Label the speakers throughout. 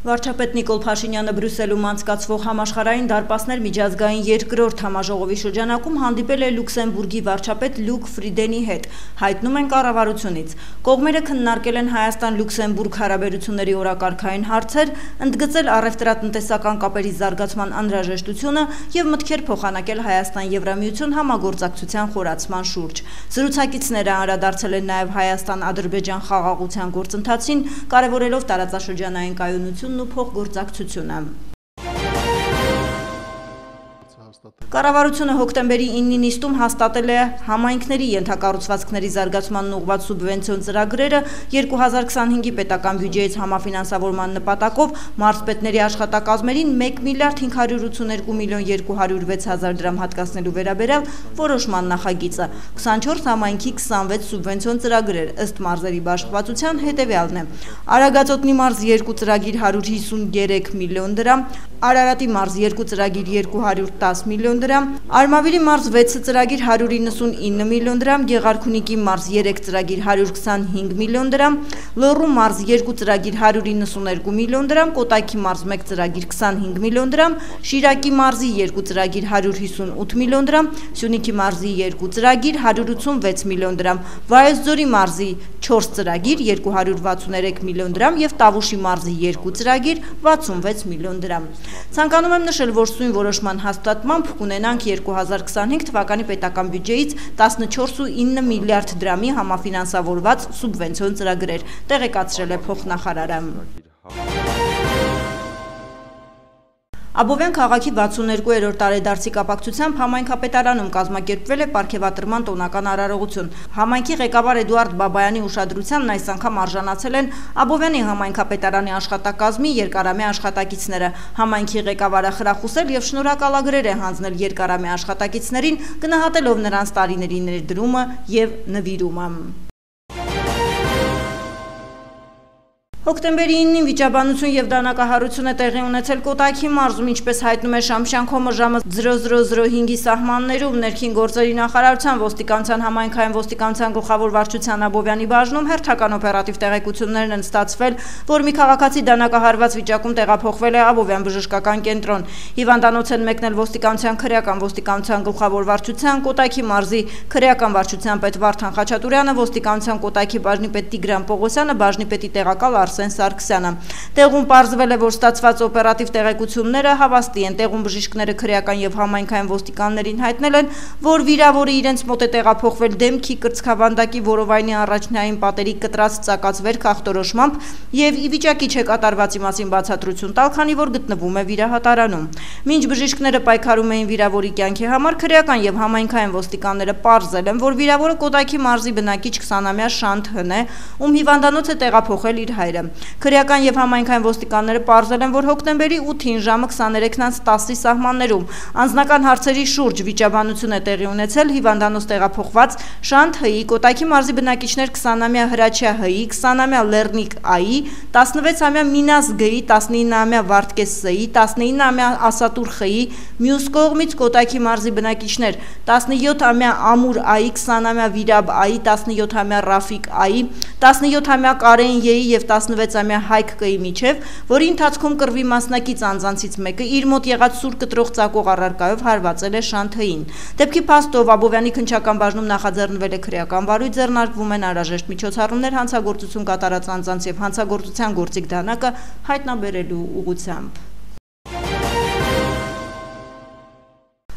Speaker 1: Վարչապետ Նիկոլ Փաշինյանը Բրյուսելում անցկացվող համաշխարհային դարպասներ միջազգային երկրորդ համաժողովի շրջանակում հանդիպել է Լյուքսեմբուրգի վարչապետ Լյուկ Ֆրիդենի հետ, հայտնում են կառավարությունից։ Կողմերը քննարկել են Հայաստան-Լյուքսեմբուրգ հարաբերությունների օրակարգային հարցեր, ընդգծել առևտրատնտեսական կապերի զարգացման անհրաժեշտությունը և մտքեր փոխանակել Հայաստան-Եվրամիություն համագործակցության խորացման շուրջ։ Զրուցակիցները անդրադարձել են նաև Հայաստան-Ադրբեջան խաղաղության գործընթացին, կարևորելով տարածաշրջանային կայունությունն ու փոխգործակցությունը։ Կառավարությունը հոկտեմբերի 9-ի նիստում հաստատել է համայնքների ենթակառուցվածքների զարգացմանն ուղղված սուբվենցիոն ծրագրերը 2025-ի պետական բյուջեից համաֆինանսավորման նպատակով մարզպետների աշխատակազմերին 1 միլիարդ 582 միլիոն 206 հազար դրամ հատկացնելու վերաբերյալ որոշման նախագիծը 24 համայնքի 26 սուբվենցիոն ծրագրեր ըստ մարզերի բաշխվածության հետևյալն է. Արագածոտնի մարզ 2 ծրագիր 153 միլիոն դրամ, Արարատի մարզ 2 ծրագիր 210 միլիոն դրամ, Արմավիրի մարզ 6 ծրագիր 199 միլիոն դրամ, Գեղարքունիքի մարզ 3 ծրագիր 125 միլիոն դրամ, Լոռու մարզ 2 ծրագիր 192 միլիոն դրամ, Կոտայքի մարզ 1 ծրագիր 25 միլիոն դրամ, Շիրակի մարզի 2 ծրագիր 158 միլիոն դրամ, Սյունիքի մարզի 2 ծրագիր 186 միլիոն դրամ, Վայոց-Ձորի մարզի 4 ծրագիր 263 միլիոն դրամ և Տավուշի մարզի 2 ծրագիր 66 միլիոն դրամ։ Ցանկանում եմ նշել, որ սույն որոշման հաստատմամբ կունենանք 2025 թվականի պետական բյուջեից 14.9 միլիարդ դրամի համաֆինանսավորված սուբվենցիոն ծրագրեր, տեղեկացրել է փոխնախարարը։ Աբովյան քաղաքի 62-րդ տարեդարձի կապակցությամբ համայնքապետարանում կազմակերպվել է պարգևատրման տոնական արարողություն։ Համայնքի ղեկավար Էդուարդ Բաբայանի ուշադրությանն այս անգամ արժանացել են Աբովյանի համայնքապետարանի աշխատակազմի երկարամյա աշխատակիցները։ Համայնքի ղեկավարը խրախուսել և շնորհակալագրեր է հանձնել երկարամյա աշխատակիցներին, գնահատելով նրանց տարիների ներդրումը և նվիրումը։ Հոկտեմբերի 9-ին վիճաբանություն և դանակահարություն է տեղի ունեցել Կոտայքի մարզում, ինչպես հայտնում է Շամշյանքոմը ժամը 00:05-ի սահմաններում ներքին գործերի նախարարության ոստիկանության համայնքային ոստիկանության գլխավոր վարչության Աբովյանի բաժնում հերթական օպերատիվ տեղեկություններն են ստացվել, որ մի քաղաքացի դանակահարված վիճակում տեղափոխվել է Աբովյան բժշկական կենտրոն։ Հիվանդանոց են մեկնել ոստիկանության քրեական ոստիկանության գլխավոր վարչության, Կոտայքի մարզի քրեական վարչության պետ Վարդան Խաչատուրյանը, ոստիկանության Կոտայքի բաժնի պետ Տիգրան Պողոսյանը, բաժնի պետի տեղակալ Արսեն Սարգսյանը։ Տեղում պարզվել է, որ ստացված օպերատիվ տեղեկությունները հավաստի են։ Տեղում բժիշկները քրեական և համայնքային ոստիկաններին հայտնել են, որ վիրավորը իրենց մոտ է տեղափոխվել դեմքի կրծքավանդակի որովայնի առաջնային պատերի կտրած ծակած վերք ախտորոշմամբ և ի վիճակի չէ կատարվածի մասին բացատրություն տալ, քանի որ գտնվում է վիրահատարանում։ Մինչ բժիշկները պայքարում էին վիրավորի կյանքի համար, քրեական և համայնքային ոստիկանները պարզել են, որ վիրավորը Կոտայքի մարզի բնակիչ 20-ամյա Շանթ Հն է, ում հիվանդանոց է տեղափոխել իր հայրը։ Քրեական և համայնքային ոստիկանները պարզել են, որ հոկտեմբերի 8-ին ժամը 23:10-ի սահմաններում անձնական հարցերի շուրջ վիճաբանություն է տեղի ունեցել հիվանդանոց տեղափոխված Շանթ Հ-ի, Կոտայքի մարզի բնակիչներ 20-ամյա Հրաչյա Հ-ի, 20-ամյա Լեռնիկ Ա-ի, 16-ամյա Մինաս Գ-ի, 19-ամյա Վարդգես Ս-ի, 19-ամյա Ասատուր Խ-ի, մյուս կողմից Կոտայքի մարզի բնակիչներ 17-ամյա Ամուր Ա-ի, 20-ամյա Վիրաբ Ա-ի, 17-ամյա Ռաֆիկ Ա-ի, 17-ամյա Կարեն Ե-ի և 16-ամյա Հայկ Կ-ի միջև, որի ընթացքում կռվի մասնակից անձանցից մեկը իր մոտ եղած սուր կտրող ծակող առարկայով հարվածել է Շանթ Հ-ին։ Դեպքի փաստով Աբովյանի քննչական բաժնում նախաձեռնվել է քրեական վարույթ, ձեռնարկվում են անհրաժեշտ միջոցառումներ հանցագործություն կատարած անձանց և հանցագործության գործիք դանակը հայտնաբերելու ուղղությամբ։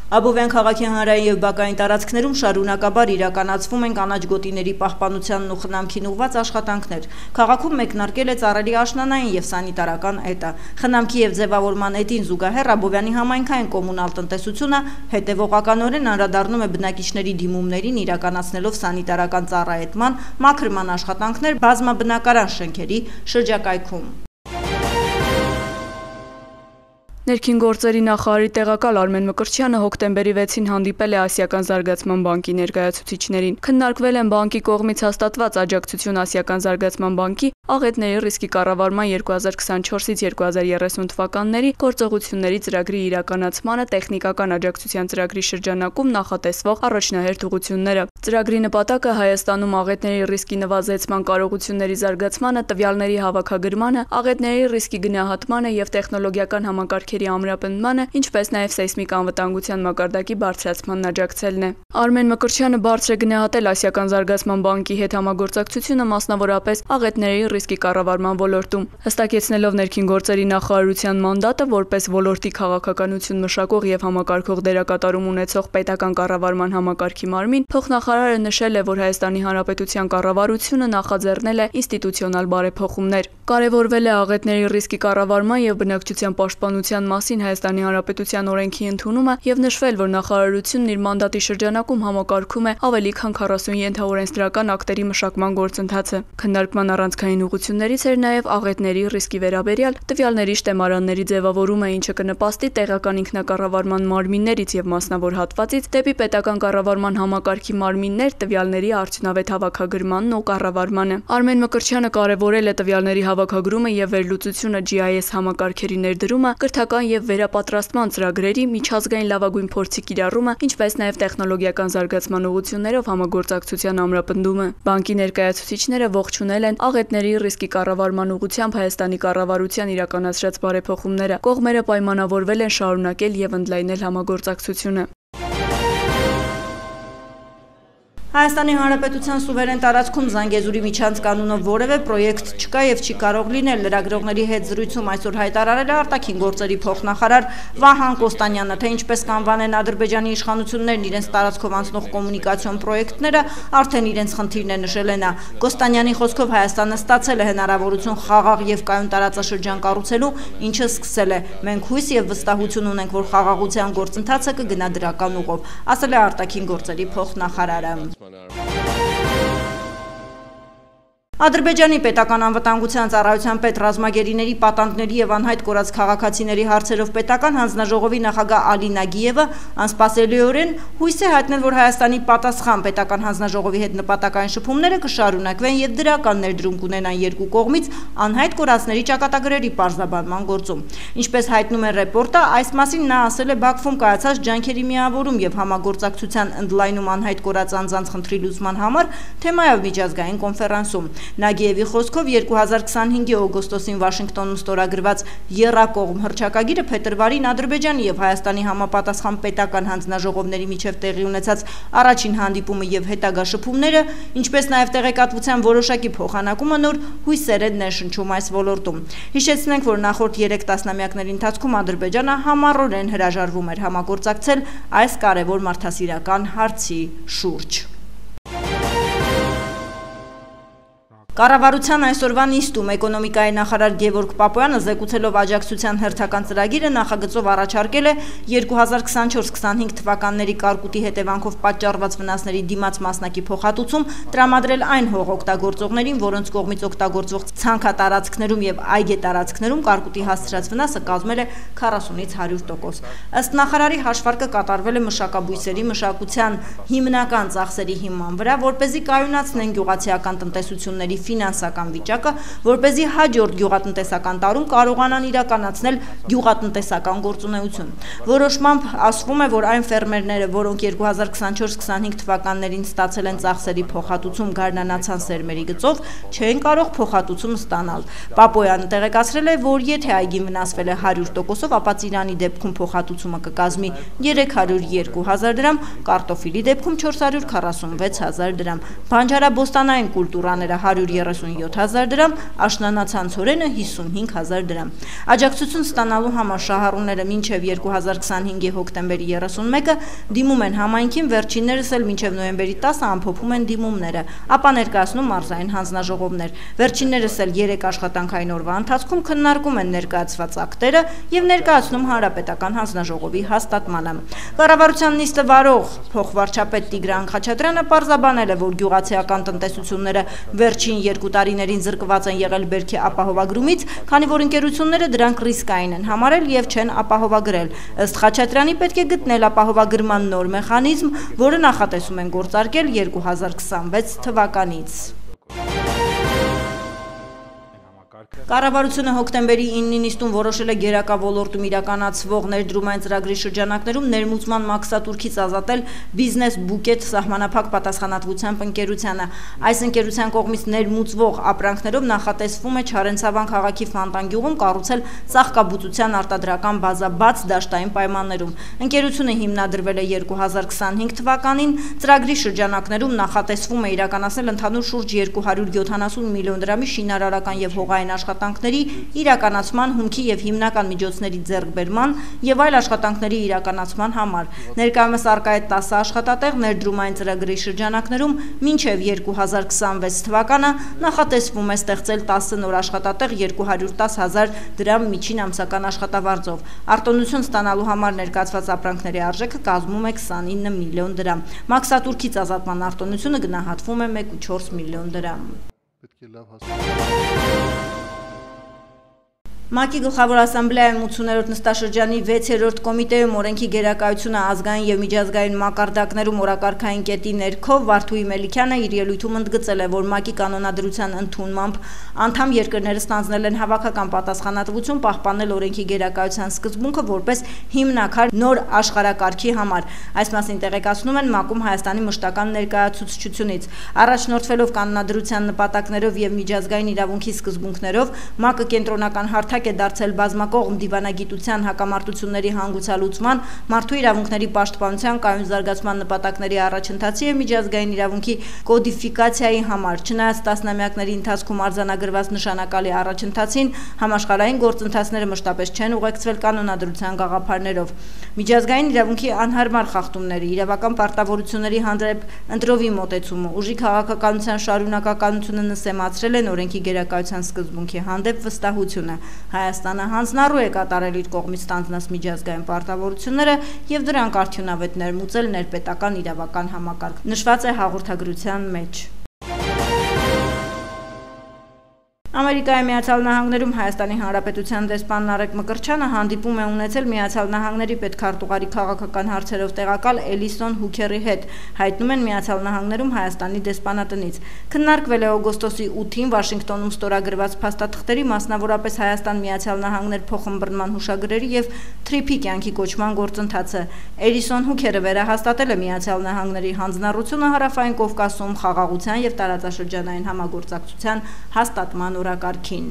Speaker 1: Աբովյան քաղաքի հանրային և բակային տարածքներում շարունակաբար իրականացվում են կանաչ գոտիների պահպանությանն ու խնամքին ուղղված աշխատանքներ։ Քաղաքում մեկնարկել է ծառերի աշնանային և սանիտարական էտը։ Խնամքի և ձևավորման էտին զուգահեռ Աբովյանի համայնքային կոմունալ տնտեսությունը հետևողականորեն անդրադառնում է բնակիչների դիմումներին, իրականացնելով սանիտարական ծառայետման, մաքրման աշխատանքներ բազմաբնակարան շենքերի շրջակայքում։
Speaker 2: Ներքին գործերի նախարարի տեղակալ Արմեն Մկրտչյանը հոկտեմբերի 6-ին հանդիպել է Ասիական զարգացման բանկի ներկայացուցիչներին։ Քննարկվել են բանկի կողմից հաստատված աջակցություն Ասիական զարգացման բանկի աղետների ռիսկի կառավարման 2024-ից 2030 թվականների գործողությունների ծրագրի իրականացմանը տեխնիկական աջակցության ծրագրի շրջանակում նախատեսվող առաջնահերթ ուղղությունները։ Ծրագրի նպատակը Հայաստանում աղետների ռիսկի նվազեցման կարողությունների զարգացմանը, տվյալների հավաքագրմանը, աղետների ռիսկի գնահատմանը և տեխնոլոգիական համակարգերի ամրապնդմանը, ինչպես նաև սեյսմիկ անվտանգության մակարդակի բարձրացմանն աջակցելն է։ Արմեն Մկրտչյանը բարձր է գնահատել Ասիական զարգացման բանկի հետ համագործակցությունը, մասնավորապես աղետների ռիսկի կառավարման ոլորտում, հստակեցնելով ներքին գործերի նախարարության մանդատը որպես ոլորտի քաղաքականություն մշակող և համակարգող դերակատարում ունեցող պետական կառավարման համակարգի մարմին, փոխնախարարը նշել է, որ Հայաստանի Հանրապետության կառավարությունը նախաձեռնել է ինստիտուցիոնալ բարեփոխումներ։ Կարևորվել է աղետների ռիսկի կառավարման և բնակչության պաշտպանության մասին Հայաստանի Հանրապետության օրենքի ընդունումը և նշվել, որ նախարարությունն իր մանդատի շրջանակում համակարգում է ավելի քան 40 ենթաօրենսդրական ակտերի մշակման գործընթացը։ Քննարկման առանցքային ուղղություններից էր նաև աղետների ռիսկի վերաբերյալ տվյալների շտեմարանների ձևավորումը, ինչը կնպաստի տեղական ինքնակառավարման մարմիններից և մասնավոր հատվածից դեպի պետական կառավարման համակարգի մարմիններ տվյալների արդյունավետ հավաքագրմանն ու կառավարմանը։ Արմեն Մկրտչյանը կարևորել է տվյալների հավաքագրումը և վերլուծությունը GIS համակարգերի ներդրումը, կրթական և վերապատրաստման ծրագրերի, միջազգային լավագույն փորձի կիրառումը, ինչպես նաև տեխնոլոգիական զարգացման ուղղություններով համագործակցության ամրապնդումը։ Բանկի ներկայացուցիչները ողջունել են աղետների ռիսկի կառավարման ուղղությամբ Հայաստանի կառավարության իրականացրած բարեփոխումները։ Կողմերը պայմանավորվել են շարունակել և ընդլայնել համագործակցությունը։
Speaker 1: Հայաստանի Հանրապետության սուվերեն տարածքում Զանգեզուրի միջանց կանոնով որևէ պրոյեկտ չկա և չի կարող լինել, լրագրողների հետ զրույցում այսօր հայտարարել է արտաքին գործերի փոխնախարար Վահան Կոստանյանը, թե ինչպես կանվանեն Ադրբեջանի իշխանություններն իրենց տարածքով անցնող կոմունիկացիոն պրոյեկտները, արդեն իրենց խնդիրն է, նշել է նա։ Կոստանյանի խոսքով Հայաստանը ստացել է հնարավորություն խաղաղ և կայուն տարածաշրջան կառուցելու, ինչը սկսել է։ Մենք հույս և վստահություն ունենք, որ խաղաղության գործընթացը կգնա դրական ուղով, ասել է արտաքին գործերի փոխնախարարը։ Ադրբեջանի պետական անվտանգության ծառայության պետ ռազմագերիների պատանդների և անհայտ կորած քաղաքացիների հարցերով պետական հանձնաժողովի նախագահ Ալի Նագիևը անսպասելիորեն հույս է հայտնել, որ Հայաստանի պատասխան պետական հանձնաժողովի հետ նպատակային շփումները կշարունակվեն և դրական ներդրում կունենան երկու կողմից անհայտ կորածների ճակատագրերի պարզաբանման գործում։ Ինչպես հայտնում է ռեպորտը, այս մասին նա ասել է Բաքվում կայացած ջանքերի միավորում և համագործակցության ընդլայնում անհայտ կորած անձանց խնդրի լուծման համար թեմայով միջազգային կոնֆերանսում։ Նագիևի խոսքով 2025-ի օգոստոսին Վաշինգտոնում ստորագրված եռակողմ հռչակագիրը փետրվարին Ադրբեջանի և Հայաստանի համապատասխան պետական հանձնաժողովների միջև տեղի ունեցած առաջին հանդիպումը և հետագա շփումները, ինչպես նաև տեղեկատվության որոշակի փոխանակումը նոր հույսեր են ներշնչում այս ոլորտում։ Հիշեցնենք, որ նախորդ 3 տասնամյակների ընթացքում Ադրբեջանը համառորեն հրաժարվում էր համագործակցել այս կարևոր մարդասիրական հարցի շուրջ։ Կառավարության այսօրվա նիստում էկոնոմիկայի նախարար Գևորգ Պապոյանը զեկուցելով աջակցության հերթական ծրագիրը նախագծով առաջարկել է 2024-25 թվականների կարկուտի հետևանքով պատճառված վնասների դիմաց մասնակի փոխհատուցում տրամադրել այն հողօգտագործողներին, որոնց կողմից օգտագործվող ցանքատարածքներում և այգետարածքներում կարկուտի հասցրած վնասը կազմել է 40-ից 100%։ Ըստ նախարարի հաշվարկը կատարվել է մշակաբույսերի մշակության հիմնական ծախսերի հիման վրա, որպեսզի կայունացնեն գյուղացիական տնտեսությունների ֆինանսական վիճակը, որպեսզի հաջորդ գյուղատնտեսական տարում կարողանան իրականացնել գյուղատնտեսական գործունեություն։ Որոշմամբ ասվում է, որ այն ֆերմերները, որոնք 2024-25 թվականներին ստացել են ծախսերի փոխհատուցում գարնանացան սերմերի գծով, չեն կարող փոխհատուցում ստանալ։ Պապոյանը տեղեկացրել է, որ եթե այգին վնասվել է 100%-ով, ապա ծիրանի դեպքում փոխհատուցումը կկազմի 302,000 դրամ, կարտոֆիլի դեպքում 446,000 դրամ, բանջարաբոստանային կուլտուրաները 137,000 դրամ, աշնանացանցորենը 55,000 դրամ։ Աջակցություն ստանալու համար շահառուները մինչև 2025-ի հոկտեմբերի 31-ը դիմում են համայնքին, վերջիններս էլ մինչև նոյեմբերի 10-ը ամփոփում են դիմումները, ապա ներկայացնում մարզային հանձնաժողովներ։ Վերջիններս էլ 3 աշխատանքային օրվա ընթացքում քննարկում են ներկայացված ակտերը և ներկայացնում հանրապետական հանձնաժողովի հաստատմանը։ Կառավարության նիստը վարող փոխվարչապետ Տիգրան Խաչատրյանը պարզաբանել է, որ գյուղացիական տնտեսությունները վերջին 2 տարիներին զրկված են եղել բերքի ապահովագրումից, քանի որ ընկերությունները դրանք ռիսկային են համարել եւ չեն ապահովագրել։ Ըստ Խաչատրյանի պետք է գտնել ապահովագրման նոր մեխանիզմ, որը նախատեսում են գործարկել 2026 թվականից։ Կառավարությունը հոկտեմբերի 9-ին նիստում որոշել է գերակա ոլորտում իրականացվող ներդրումային ծրագրի շրջանակներում ներմուծման մաքսատուրքից ազատել բիզնես բուկետ սահմանափակ պատասխանատվությամբ ընկերությանը։ Այս ընկերության կողմից ներմուծվող ապրանքներով նախատեսվում է Չարենցավան քաղաքի Ֆանտան գյուղում կառուցել ծաղկաբուծության արտադրական բազա բաց դաշտային պայմաններում։ Ընկերությունը հիմնադրվել է 2025 թվականին, ծրագրի շրջանակներում նախատեսվում է իրականացնել ընդհանուր շուրջ 270 միլիոն դրամի շինարարական եւ հողային աշխատանքների իրականացման, հումքի եւ հիմնական միջոցների ձեռքբերման եւ այլ աշխատանքների իրականացման համար։ Ներկայումս առկա է 10 աշխատատեղ ներդրումային ծրագրի շրջանակներում մինչեւ 2026 թվականը նախատեսվում է ստեղծել 10 նոր աշխատատեղ 210,000 դրամ միջին ամսական աշխատավարձով։ Արտոնություն ստանալու համար ներկայացված ապրանքների արժեքը կազմում է 29 միլիոն դրամ։ Մաքսատուրքից ազատման արտոնությունը գնահատվում է 1.4 միլիոն դրամ։ ՄԱԿ-ի գլխավոր ասամբլեայում 80-րդ նստաշրջանի 6-րդ կոմիտեում օրենքի գերակայությունը ազգային եւ միջազգային մակարդակներում օրակարգային կետի ներքո Վարդուհի Մելիքյանը իր ելույթում ընդգծել է, որ ՄԱԿ-ի կանոնադրության ընդունմամբ անդամ երկրները ստանձնել են հավաքական պատասխանատվություն պահպանել օրենքի գերակայության սկզբունքը որպես հիմնաքար նոր աշխարհակարգի համար։ Այս մասին տեղեկացնում են ՄԱԿ-ում Հայաստանի մշտական ներկայացուցչությունից։ Առաջնորդվելով կանոնադրության նպատակներով եւ միջազգային իրավունքի սկզբունքներով ՄԱԿ-ը կենտրոնական հարթակ է դարձել բազմակողմ դիվանագիտության հակամարտությունների հանգուցալուծման, մարդու իրավունքների պաշտպանության, կայուն զարգացման նպատակների առաջընթացի եւ միջազգային իրավունքի կոդիֆիկացիայի համար։ Չնայած տասնամյակների ընթացքում արձանագրված նշանակալի առաջընթացին, համաշխարհային գործընթացները մշտապես չեն ուղեկցվել կանոնադրության գաղափարներով։ Միջազգային իրավունքի անհարմար խախտումները, իրավական պարտավորությունների հանդեպ ընտրովի մոտեցումը, ուժի քաղաքականության շարունակականությունը նսեմացրել են օրենքի գերակայության սկզբունքի հանդեպ վստահությունը։ Հայաստանը հանձնառու է կատարել իր կողմից ստանձնած միջազգային պարտավորությունները եւ դրանք արդյունավետ ներմուծել ներպետական իրավական համակարգ, նշված է հաղորդագրության մեջ։ Ամերիկայի Միացյալ Նահանգներում Հայաստանի Հանրապետության դեսպան Նարեկ Մկրտչյանը հանդիպում է ունեցել Միացյալ Նահանգների պետքարտուղարի քաղաքական հարցերով տեղակալ Էլիսոն Հուքերի հետ, հայտնում են Միացյալ Նահանգներում Հայաստանի դեսպանատնից։ Քննարկվել է օգոստոսի 8-ին Վաշինգտոնում ստորագրված փաստաթղթերի, մասնավորապես Հայաստան-Միացյալ Նահանգներ փոխըմբռնման հուշագրերի եւ թրիփի կյանքի կոչման գործընթացը։ Էլիսոն Հուքերը վերահաստատել է Միացյալ Նահանգների հանձնառությունը Հարավային Կովկասում խաղաղության եւ տարածաշրջանային համագործակցության հաստատման օրակարգին։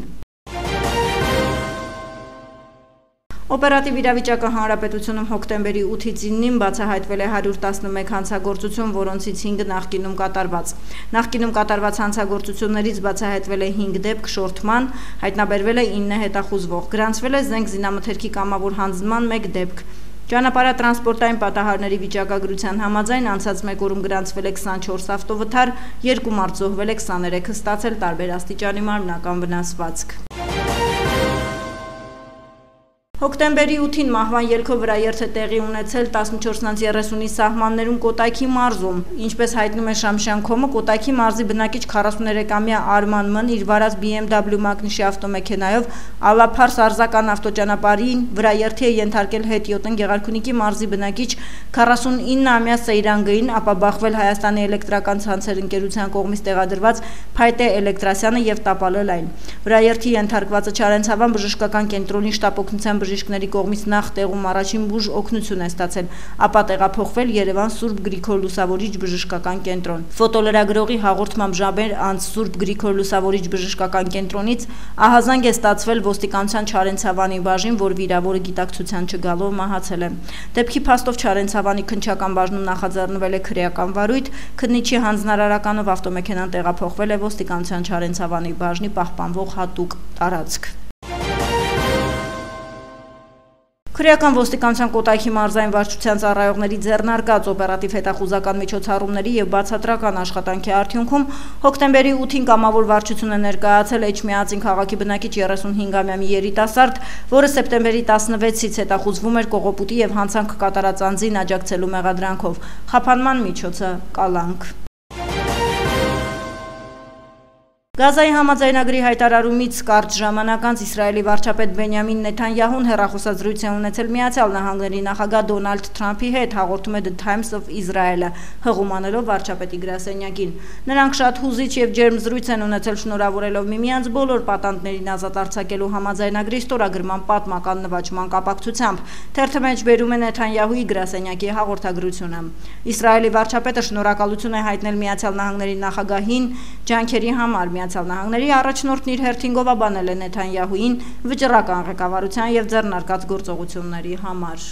Speaker 1: Օպերատիվ իրավիճակը հանրապետությունում հոկտեմբերի 8-ից 9-ին բացահայտվել է 111 հանցագործություն, որոնցից 5-ը նախկինում կատարված։ Նախկինում կատարված հանցագործություններից բացահայտվել է 5 դեպք շորթման, հայտնաբերվել է 9 հետախուզվող, գրանցվել է զենք զինամթերքի կամավոր հանձնման 1 դեպք։ Ճանապարհատրանսպորտային պատահարների վիճակագրության համաձայն անցած մեկ օրում գրանցվել է 24 ավտովթար, 2 մարդ զոհվել է, 23-ը ստացել տարբեր աստիճանի մարմնական վնասվածք։ Հոկտեմբերի 8-ին մահվան ելքով վրաերթ է տեղի ունեցել 14:30-ի սահմաններում Կոտայքի մարզում։ Ինչպես հայտնում է Շամշյան.com-ը, Կոտայքի մարզի բնակիչ 43-ամյա Արման Մ-ն իր վարած BMW մակնիշի ավտոմեքենայով Ալափարս Արզական ավտոճանապարհին վրաերթի է ենթարկել հետիոտն Գեղարքունիքի մարզի բնակիչ 49-ամյա Սեյրան Գ-ին, ապա բախվել Հայաստանի էլեկտրական ցանցեր ընկերության կողմից տեղադրված Փայտե Էլեկտրասյանը եւ տապալել այն։ Վրաերթի ենթարկվածը Չարենցավան բժշկական կենտրոնի շտապօգնության բժիշկների կողմից նախ տեղում առաջին բուժ օգնություն է ստացել, ապա տեղափոխվել Երևան Սուրբ Գրիգոր Լուսավորիչ բժշկական կենտրոն։ Ֆոտոլրագրողի հաղորդմամբ ժամեր անց Սուրբ Գրիգոր Լուսավորիչ բժշկական կենտրոնից ահազանգ է ստացվել ոստիկանության Չարենցավանի բաժին, որ վիրավորը գիտակցության չգալով մահացել է։ Դեպքի փաստով Չարենցավանի քննչական բաժնում նախաձեռնվել է քրեական վարույթ, քննիչի հանձնարարականով ավտոմեքենան տեղափոխվել է ոստիկանության Չարենցավանի բաժնի պահպանվող հատուկ տարածք։ Քրեական ոստիկանության Կոտայքի մարզային վարչության ծառայողների ձեռնարկած օպերատիվ հետախուզական միջոցառումների եւ բացատրական աշխատանքի արդյունքում հոկտեմբերի 8-ին կամավոր վարչությունը ներկայացել Էջմիածին քաղաքի բնակիչ 35-ամյա մի երիտասարդ, որը սեպտեմբերի 16-ից հետախուզվում էր կողոպուտի եւ հանցանք կատարած անձին աջակցելու մեղադրանքով։ Խափանման միջոցը կալանք։ Գազայի համաձայնագրի հայտարարումից կարճ ժամանակ անց Իսրայելի վարչապետ Բենյամին Նեթանյահուն հեռախոսազրույց է ունեցել Միացյալ Նահանգների նախագահ Դոնալդ Թրամփի հետ, հաղորդում է The Times of Israel-ը, հղում անելով վարչապետի գրասենյակին։ Նրանք շատ հուզիչ եւ ջերմ զրույց են ունեցել, շնորհավորելով միմյանց բոլոր պատանդներին ազատ արձակելու համաձայնագրի ստորագրման պատմական նվաճման կապակցությամբ։ Թերթը մեջ բերում է Նեթանյահուի գրասենյակի հաղորդագրությունը։ Իսրայելի վարչապետը շնորհակալություն է հայտնել Միացյալ Նահանգների նախագահին ջանքերի համար։ Միացյալ Նահանգների առաջնորդն իր հերթին գովաբանել է Նեթանյահուին վճռական ղեկավարության եւ ձեռնարկած գործողությունների համար։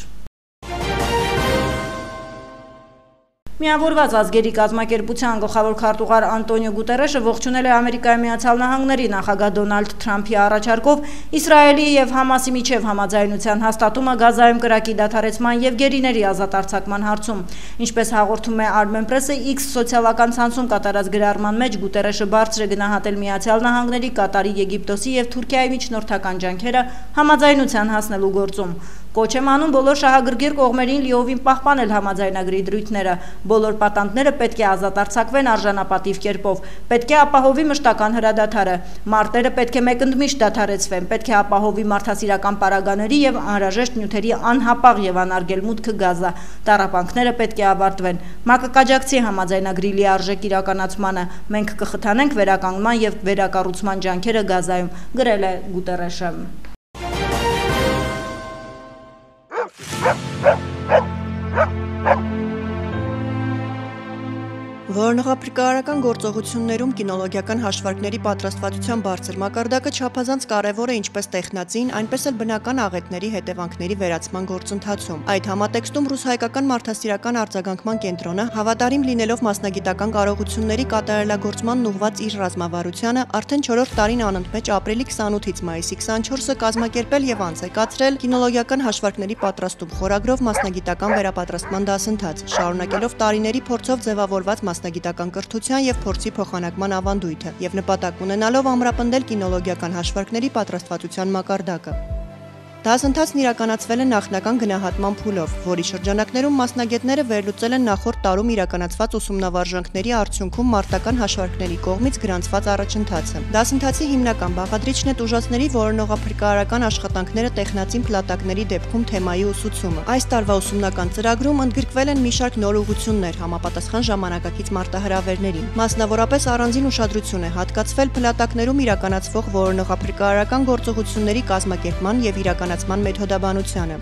Speaker 1: Միավորված ազգերի կազմակերպության գլխավոր քարտուղար Անտոնիո Գուտերեշը ողջունել է Ամերիկայի Միացյալ Նահանգների նախագահ Դոնալդ Թրամփի առաջարկով Իսրայելի եւ Համասի միջև համաձայնության հաստատումը Գազայում կրակի դադարեցման եւ գերիների ազատ արձակման հարցում։ Ինչպես հաղորդում է Armen Press-ը, X սոցիալական ցանցում կատարած գրառման մեջ Գուտերեշը բարձր է գնահատել Միացյալ Նահանգների, Կատարի, Եգիպտոսի եւ Թուրքիայի միջնորդական ջանքերը համաձայնության հասնելու գործում։ Կոչ եմ անում բոլոր շահագրգիռ կողմերին լիովին պահպանել համաձայնագրի դրույթները։ Բոլոր պատանդները պետք է ազատ արձակվեն արժանապատիվ կերպով։ Պետք է ապահովի մշտական հրադադարը։ Մարտերը պետք է մեկընդմիշտ դադարեցվեն։ Պետք է ապահովի մարդասիրական պարագաների եւ անհրաժեշտ նյութերի անհապաղ եւ անարգել մուտքը Գազա։ Տառապանքները պետք է ավարտվեն։ ՄԱԿ-ը կաջակցի համաձայնագրի լիարժեք իրականացմանը։ Մենք կխթանենք վերականգնման եւ վերակառուցման ջանքերը Գազայում, գրել է Գուտերեշը։
Speaker 3: Որոնողափրկարարական գործողություններում կինոլոգիական հաշվարկների պատրաստվածության բարձր մակարդակը չափազանց կարևոր է ինչպես տեխնածին, այնպես էլ բնական աղետների հետևանքների վերացման գործընթացում։ Այդ համատեքստում ռուս-հայկական մարդասիրական արձագանքման կենտրոնը, հավատարիմ լինելով մասնագիտական կարողությունների կատարելագործմանն ուղղված իր ռազմավարությանը, արդեն 4-րդ տարին անընդմեջ ապրիլի 28-ից մայիսի 24-ը կազմակերպել եւ անց է կացրել կինոլոգիական հաշվարկների պատրաստում խորագրով մասնագիտական վերապատրաստման դասընթաց, շարունակելով տարիների փորձով ձևավորված մասնագիտական կրթության եւ փորձի փոխանակման ավանդույթը եւ նպատակ ունենալով ամրապնդել կինոլոգիական հաշվարկների պատրաստվածության մակարդակը։ Դասընթացն իրականացվել է նախնական գնահատման փուլով, որի շրջանակներում մասնագետները վերլուծել են նախորդ տարում իրականացված ուսումնավարժանքների արդյունքում մարտական հաշվարկների կողմից գրանցված առաջընթացը։ Դասընթացի հիմնական բաղադրիչն է տուժածների որոնողափրկարարական աշխատանքները տեխնածին փլատակների դեպքում թեմայի ուսուցումը։ Այս տարվա ուսումնական ծրագրում ընդգրկվել են մի շարք նոր ուղղություններ համապատասխան ժամանակակից մարտահրավերներին։ Մասնավորապես առանձին ուշադրություն է հատկացվել փլատակներում իրականացվող որոնողափրկարարական գործողությունների կազմակերպման եւ իրականացման մեթոդաբանությանը։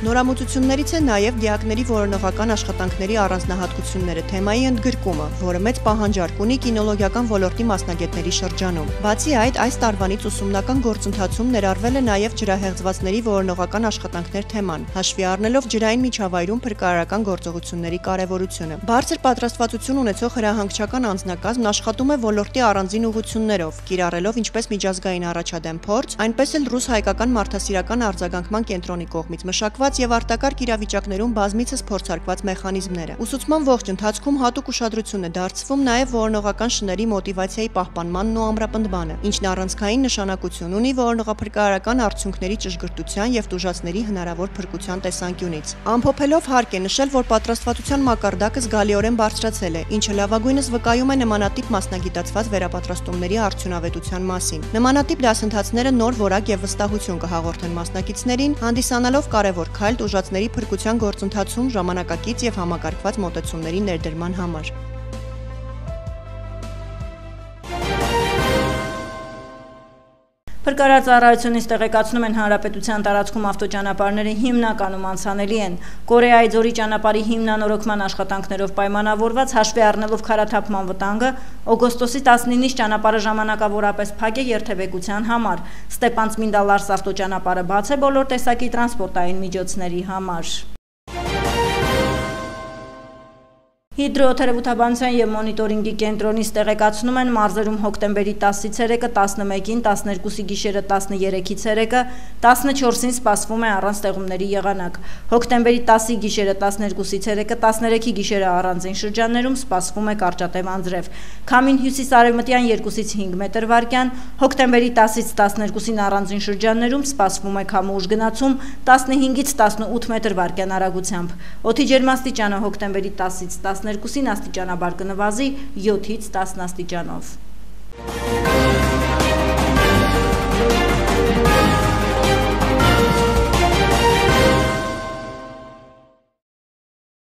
Speaker 3: Նորամուծություններից է նաև դիակների որոնողական աշխատանքների առանձնահատկությունները թեմայի ընդգրկումը, որը մեծ պահանջարկ ունի կինոլոգիական ոլորտի մասնագետների շրջանում։ Բացի այդ, այս տարվանից ուսումնական գործընթացում ներառվել է նաև ջրահեղձվածների որոնողական աշխատանքներ թեման, հաշվի առնելով ջրային միջավայրում փրկարարական գործողությունների կարևորությունը։ Բարձր պատրաստվածություն ունեցող հրահանգչական անձնակազմն աշխատում է ոլորտի առանձին ուղղություններով, կիրառելով ինչպես միջազգային առաջադեմ փորձ, այնպես էլ ռուս-հայկական մարդասիրական արձագանքման կենտրոնի կողմից մշակված եւ արտակարգ իրավիճակներում բազմիցս փորձարկված մեխանիզմները։ Ուսուցման ողջ ընթացքում հատուկ ուշադրություն է դարձվում նաեւ որոնողական շների մոտիվացիայի պահպանմանն ու ամրապնդմանը, ինչն առանցքային նշանակություն ունի որոնողափրկարարական արդյունքների ճշգրտության եւ տուժածների հնարավոր փրկության տեսանկյունից։ Ամփոփելով հարկ է նշել, որ պատրաստվածության մակարդակը զգալիորեն բարձրացել է, ինչը լավագույնս վկայում է նմանատիպ մասնագիտացված վերապատրաստումների արդյունավետության մասին։ Նմանատիպ դասընթացները նոր որակ եւ վստահություն կհաղորդեն մասնակիցներին, հանդիսանալով կարևոր քայլ տուժածների փրկության գործընթացում ժամանակակից եւ համակարգված մոտեցումների ներդրման համար։
Speaker 1: Փրկարար ծառայությունից տեղեկացնում են հանրապետության տարածքում ավտոճանապարհները հիմնականում անցանելի են։ Կորեայի ձորի ճանապարհի հիմնանորոգման աշխատանքներով պայմանավորված հաշվի առնելով քարաթափման վտանգը, օգոստոսի 19-ից ճանապարհը ժամանակավորապես փակ է երթևեկության համար։ Ստեփանցմինդալարս ավտոճանապարհը բաց է բոլոր տեսակի տրանսպորտային միջոցների համար։ Հիդրոթերապևտաբանության եւ մոնիտորինգի կենտրոնից տեղեկացնում են մարզերում հոկտեմբերի 10-ից 3-ը, 11-ին, 12-ի գիշերը, 13-ից 3-ը, 14-ին սպասվում է առանց տեղումների եղանակ։ Հոկտեմբերի 10-ի գիշերը, 12-ից 3-ը, 13-ի գիշերը առանձին շրջաններում սպասվում է կարճատև անձրև։ Քամին հյուսիս-արևմտյան 2-ից 5 մետր վարկյան, հոկտեմբերի 10-ից 12-ին առանձին շրջաններում սպասվում է քամու ուժ գնացում 15-ից 18 մետր վարկյան արագությամբ։ Օդի ջերմաստիճանը հոկտեմբերի 10-ից 12-ին աստիճանաբար կնվազի 7-ից 10 աստիճանով։